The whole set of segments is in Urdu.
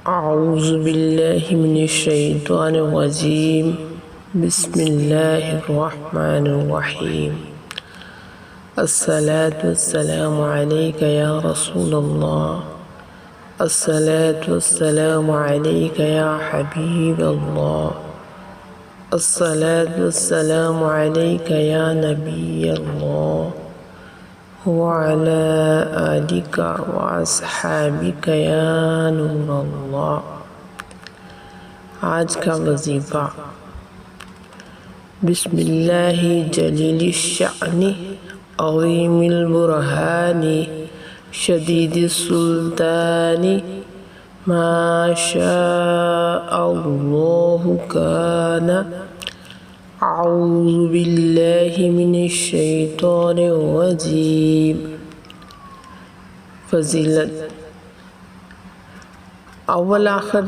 اعوذ باللہ من الشیطان الرجیم بسم اللہ الرحمن الرحیم الصلاة والسلام علیک یا رسول اللہ الصلاة والسلام علیک یا حبیب اللہ الصلاة والسلام علیک یا نبی اللہ وعلى آلك وأصحابك یا نور اللہ۔ آج کا وظیفہ: بسم اللہ جلیل الشأن عظیم البرہان شدید السلطان ما شاء اللہ کان۔ اعوذ باللہ من الشیطان الرجیم۔ فضیلت: اول آخر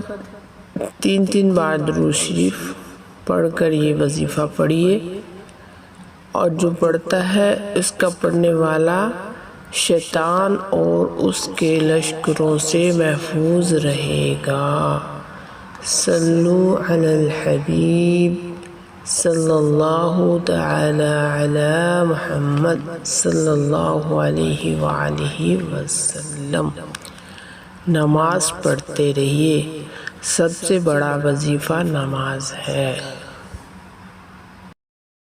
3 بار درود شریف پڑھ کر یہ وظیفہ پڑھیے، اور جو پڑھتا ہے اس کا پڑھنے والا شیطان اور اس کے لشکروں سے محفوظ رہے گا۔ صلو علی الحبیب صلی اللہ تعالی علی محمد صلی اللہ علیہ وآلہ وسلم۔ نماز پڑھتے رہیے، سب سے بڑا وظیفہ نماز ہے۔